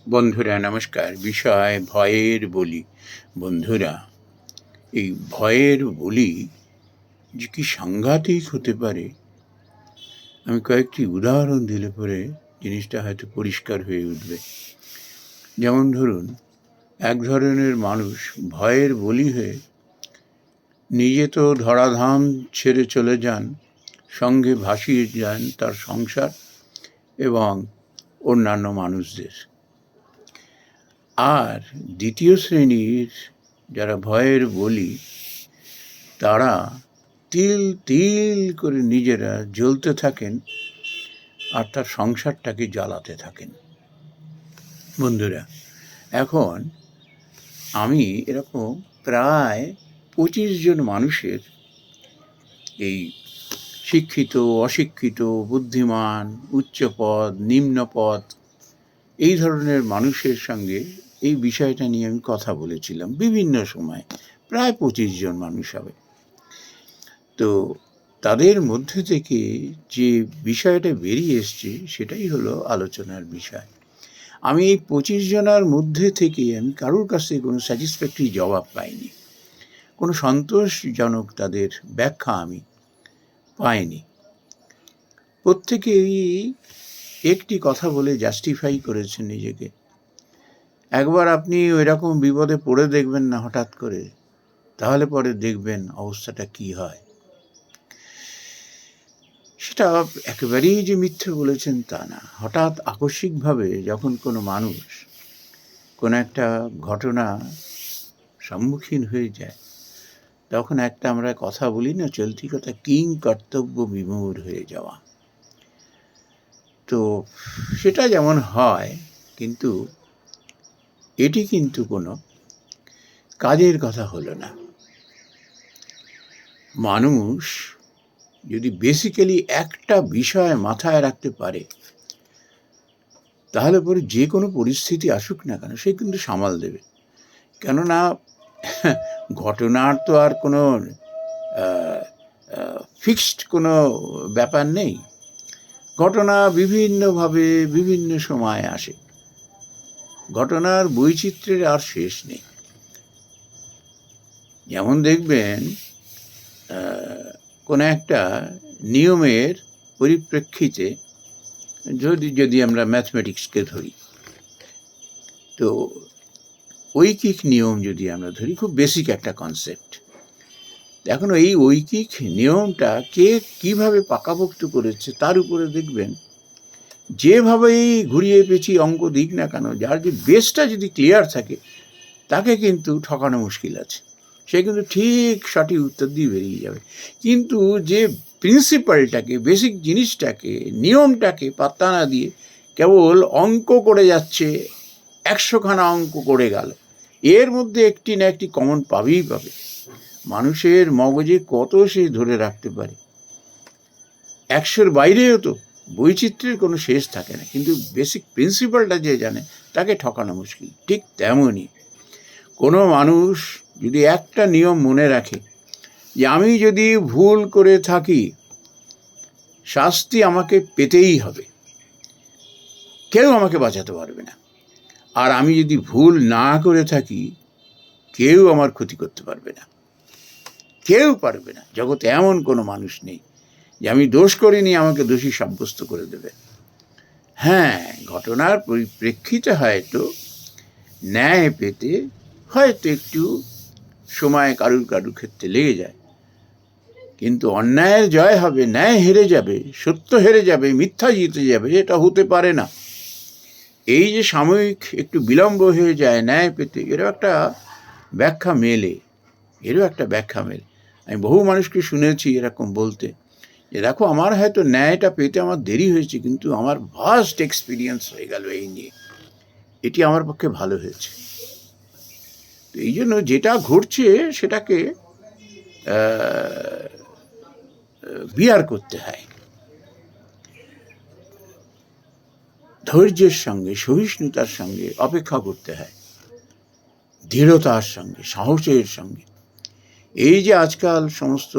বন্ধুরা নমস্কার। বিষয় ভয়ের বলি। বন্ধুরা, এই ভয়ের বলি যে কি সাংঘাতিক হতে পারে, আমি কয়েকটি উদাহরণ দিলে পরে জিনিসটা হয়তো পরিষ্কার হয়ে উঠবে। যেমন ধরুন, এক ধরনের মানুষ ভয়ের বলি হয়ে নিজে তো ধরাধাম ছেড়ে চলে যান, সঙ্গে ভাসিয়ে যান তার সংসার এবং অন্যান্য মানুষদের। আর দ্বিতীয় শ্রেণীর যারা ভয়ের বলি, তারা তিল তিল করে নিজেরা জ্বলতে থাকেন আর তার সংসারটাকে জ্বালাতে থাকেন। বন্ধুরা, এখন আমি এরকম প্রায় 25 জন মানুষের, এই শিক্ষিত অশিক্ষিত, বুদ্ধিমান, উচ্চপদ, নিম্নপদ, এই ধরনের মানুষের সঙ্গে এই বিষয়টা নিয়ে আমি কথা বলেছিলাম বিভিন্ন সময়। প্রায় 25 জন মানুষ হবে। তো তাদের মধ্যে থেকে যে বিষয়টা বেরিয়ে এসছে সেটাই হলো আলোচনার বিষয়। আমি এই 25 জনের মধ্যে থেকে আমি কারোর কাছ থেকে কোনো স্যাটিসফ্যাক্টরি জবাব পাইনি, কোনো সন্তোষজনক তাদের ব্যাখ্যা আমি পাইনি। প্রত্যেকেই একটি কথা বলে জাস্টিফাই করেছেন নিজেকে। একবার আপনি ওই রকম বিপদে পড়ে দেখবেন না হঠাৎ করে, তাহলে পরে দেখবেন অবস্থাটা কি হয়। সেটা একেবারেই যে মিথ্যে বলেছেন তা না। হঠাৎ আকস্মিকভাবে যখন কোনো মানুষ কোনো একটা ঘটনা সম্মুখীন হয়ে যায়, তখন একটা আমরা কথা বলি না, চলতি কথা, কিং কর্তব্য বিমূঢ় হয়ে যাওয়া। তো সেটা যেমন হয়, কিন্তু এটি কিন্তু কোনো কাজের কথা হলো না। মানুষ যদি বেসিক্যালি একটা বিষয় মাথায় রাখতে পারে, তাহলে পরে যে কোনো পরিস্থিতি আসুক না কেন সে কিন্তু সামাল দেবে। কেননা ঘটনার তো আর কোনো ফিক্সড কোনো ব্যাপার নেই। ঘটনা বিভিন্নভাবে বিভিন্ন সময় আসে, ঘটনার বৈচিত্র্যের আর শেষ নেই। যেমন দেখবেন, কোনো একটা নিয়মের পরিপ্রেক্ষিতে যদি আমরা ম্যাথমেটিক্সকে ধরি, তো ঐকিক নিয়ম যদি আমরা ধরি, খুব বেসিক একটা কনসেপ্ট। এখন এই ঐকিক নিয়মটা কে কিভাবে পাকাপোক্ত করেছে তার উপরে দেখবেন, যেভাবেই ঘুরিয়ে পেঁচিয়ে অঙ্ক দিক না কেন, যার যে বেসটা যদি ক্লিয়ার থাকে তাকে কিন্তু ঠকানো মুশকিল আছে। সে কিন্তু ঠিক সঠিক উত্তর দিয়ে বেরিয়ে যাবে। কিন্তু যে প্রিন্সিপালটাকে, বেসিক জিনিসটাকে, নিয়মটাকে পাত্তা না দিয়ে কেবল অঙ্ক করে যাচ্ছে, 100খানা অঙ্ক করে গেল, এর মধ্যে একটি না একটি কমন পাবেই পাবে। মানুষের মগজে কত সে ধরে রাখতে পারে, 100-র বাইরেও তো বৈচিত্র্যের কোনো শেষ থাকে না। কিন্তু বেসিক প্রিন্সিপালটা যে জানে তাকে ঠকানো মুশকিল। ঠিক তেমনই কোনো মানুষ যদি একটা নিয়ম মনে রাখে যে আমি যদি ভুল করে থাকি শাস্তি আমাকে পেতেই হবে, কেউ আমাকে বাঁচাতে পারবে না। আর আমি যদি ভুল না করে থাকি কেউ আমার ক্ষতি করতে পারবে না, কেউ পারবে না। জগতে এমন কোনো মানুষ নেই যে আমি দোষ করিনি আমাকে দোষী সাব্যস্ত করে দেবে। হ্যাঁ, ঘটনার পরিপ্রেক্ষিতে হয়তো ন্যায় পেতে হয়তো একটু সময় কারুর ক্ষেত্রে লেগে যায়, কিন্তু অন্যায়ের জয় হবে, ন্যায় হেরে যাবে, সত্য হেরে যাবে, মিথ্যা জিতে যাবে, এটা হতে পারে না। এই যে সাময়িক একটু বিলম্ব হয়ে যায় ন্যায় পেতে, এরও একটা ব্যাখ্যা মেলে, আমি বহু মানুষকে শুনেছি এরকম বলতে, যে দেখো আমার হয়তো ন্যায়টা পেতে আমার দেরি হয়েছে, কিন্তু আমার ভাস্ট এক্সপিরিয়েন্স হয়ে গেল এই নিয়ে, এটি আমার পক্ষে ভালো হয়েছে। তো এই জন্য যেটা ঘটছে সেটাকে বিয়ার করতে হয়, ধৈর্যের সঙ্গে, সহিষ্ণুতার সঙ্গে অপেক্ষা করতে হয়, দৃঢ়তার সঙ্গে, সাহসের সঙ্গে। এই যে আজকাল সমস্ত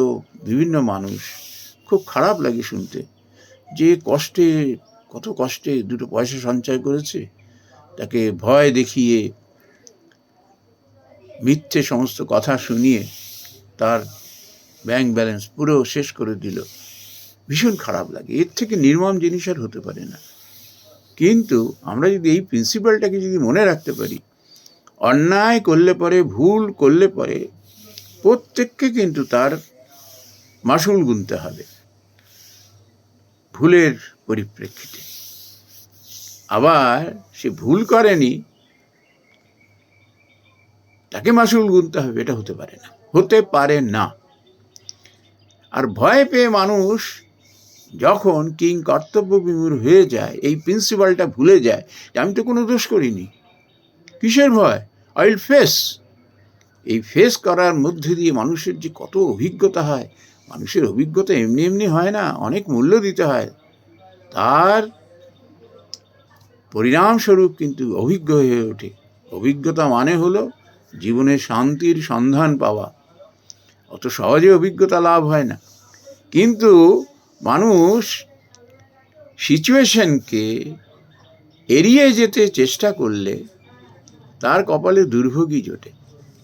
বিভিন্ন মানুষ, খুব খারাপ লাগে শুনতে, যে কষ্ট কষ্টে দুটো পয়সা সঞ্চয় করেছে, তাকে ভয় দেখিয়ে মিথ্যে সমস্ত কথা শুনিয়ে তার ব্যাংক ব্যালেন্স পুরো শেষ করে দিল, ভীষণ খারাপ লাগে। এর থেকে নির্মম জিনিস আর হতে পারে না। কিন্তু আমরা যদি এই প্রিন্সিপালটাকে যদি মনে রাখতে পারি, অন্যায় করলে পরে, ভুল করলে পরে প্রত্যেককে কিন্তু তার মাসুল গুনতে হবে ভুলের পরিপ্রেক্ষিতে। আবার সে ভুল করেনি, তাকে মাসুল গুনতে হবে, এটা হতে পারে না, হতে পারে না। আর ভয় পেয়ে মানুষ যখন কিং কর্তব্য বিমূঢ় হয়ে যায়, এই প্রিন্সিপালটা ভুলে যায় যে আমি তো কোনো দোষ করিনি, কিসের ভয়, আই উইল ফেস। এই ফেস করার মধ্যে দিয়ে মানুষের যে কত অভিজ্ঞতা হয়, মানুষের অভিজ্ঞতা এমনি এমনি হয় না, অনেক মূল্য দিতে হয়। তার পরিণামস্বরূপ কিন্তু অভিজ্ঞ হয়ে ওঠে। অভিজ্ঞতা মানে হলো জীবনে শান্তির সন্ধান পাওয়া। অত সহজে অভিজ্ঞতা লাভ হয় না। কিন্তু মানুষ সিচুয়েশনকে এড়িয়ে যেতে চেষ্টা করলে তার কপালে দুর্ভোগই জোটে।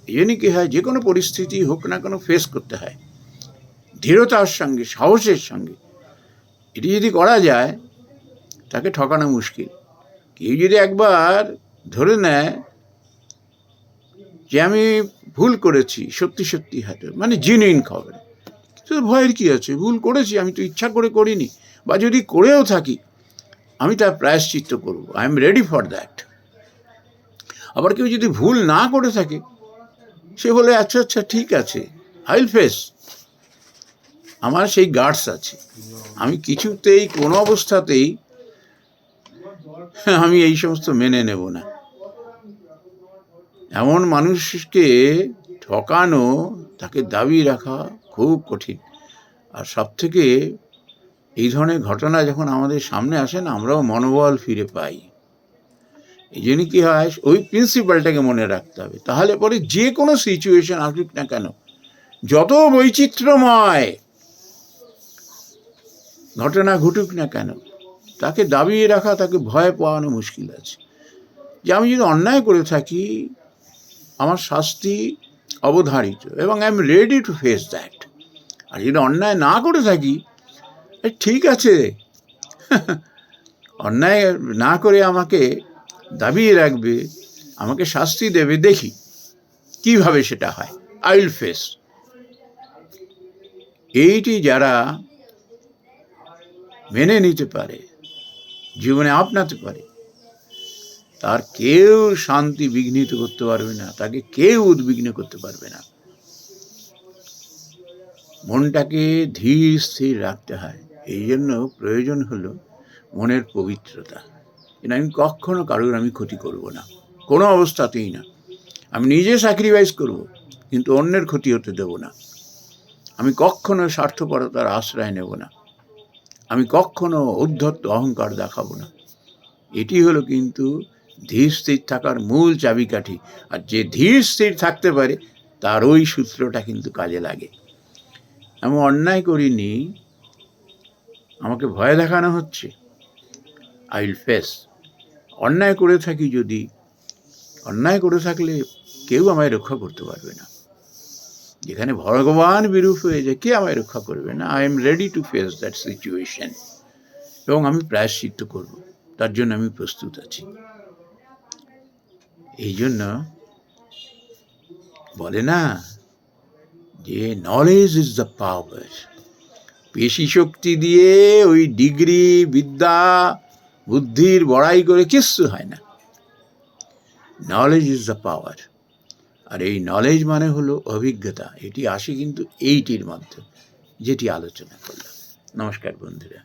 এই জন্যই কি হয়, যে কোনো পরিস্থিতি হোক না কেন ফেস করতে হয় দৃঢ়তার সঙ্গে, সাহসের সঙ্গে। এটি যদি করা যায় তাকে ঠকানো মুশকিল। কেউ যদি একবার ধরে নেয় যে আমি ভুল করেছি, সত্যি সত্যি হয়তো মানে জেনুইন খবর, তো ভয়ের কি আছে, ভুল করেছি, আমি তো ইচ্ছা করে করিনি, বা যদি করেও থাকি আমি তার প্রায়শ্চিত্ত করব, I am ready for that. আবার কেউ যদি ভুল না করে থাকে, সে বলে আচ্ছা আচ্ছা ঠিক আছে, আই উইল ফেস, আমার সেই গার্ডস আছে, আমি কিছুতেই কোনো অবস্থাতেই আমি এই সমস্ত মেনে নেব না। এমন মানুষকে ঠকানো, তাকে দাবি রাখা খুব কঠিন। আর সব থেকে এই ধরনের ঘটনা যখন আমাদের সামনে আসে না, আমরাও মনোবল ফিরে পাই। এই জন্য কি হয়, ওই প্রিন্সিপালটাকে মনে রাখতে হবে। তাহলে পরে যে কোনো সিচুয়েশন আসুক না কেন, যত বৈচিত্র্যময় ঘটনা ঘটুক না কেন, তাকে দাবিয়ে রাখা, তাকে ভয় পাওয়ানো মুশকিল আছে। যে আমি যদি অন্যায় করে থাকি, আমার শাস্তি অবধারিত এবং I am ready to face that. আর যদি অন্যায় না করে থাকি, ঠিক আছে, অন্যায় না করে আমাকে দাবিয়ে রাখবে, আমাকে শাস্তি দেবে, দেখি কিভাবে সেটা হয়, আই উইল ফেস। এইটি যারা মেনে নিতে পারে, জীবনে আপনাতে পারে, তার কেউ শান্তি বিঘ্নিত করতে পারবে না, তাকে কেউ উদ্বিগ্ন করতে পারবে না। মনটাকে ধীর স্থির রাখতে হয়। এই জন্য প্রয়োজন হলো মনের পবিত্রতা। কিন্তু আমি কখনো কারোর আমি ক্ষতি করব না, কোনো অবস্থাতেই না। আমি নিজে স্যাক্রিফাইস করব, কিন্তু অন্যের ক্ষতি হতে দেব না। আমি কখনো স্বার্থপরতার আশ্রয় নেব না। আমি কখনো উদ্ধত্ত অহংকার দেখাবো না। এটি হলো কিন্তু ধীর স্থির থাকার মূল চাবিকাঠি। আর যে ধীর স্থির থাকতে পারে, তার ওই সূত্রটা কিন্তু কাজে লাগে। আমি অন্যায় করিনি, আমাকে ভয় দেখানো হচ্ছে, আই উইল ফেস। অন্যায় করে থাকি, যদি অন্যায় করে থাকলে কেউ আমায় রক্ষা করতে পারবে না। যেখানে ভগবান বিরূপ হয়ে যায়, কে আমায় রক্ষা করবে না? I am ready to face that situation, এবং আমি প্রায়শ্চিত্ত করব, তার জন্য আমি প্রস্তুত আছি। এই জন্য বলে না যে নলেজ ইজ দ্য পাওয়ার। পেশি শক্তি দিয়ে, ওই ডিগ্রি, বিদ্যা, বুদ্ধির বড়াই করে কিচ্ছু হয় না। Knowledge is the power. আর এই নলেজ মানে হলো অভিজ্ঞতা। এটি আসে কিন্তু এইটির মধ্যে, যেটি আলোচনা করলাম। নমস্কার বন্ধুরা।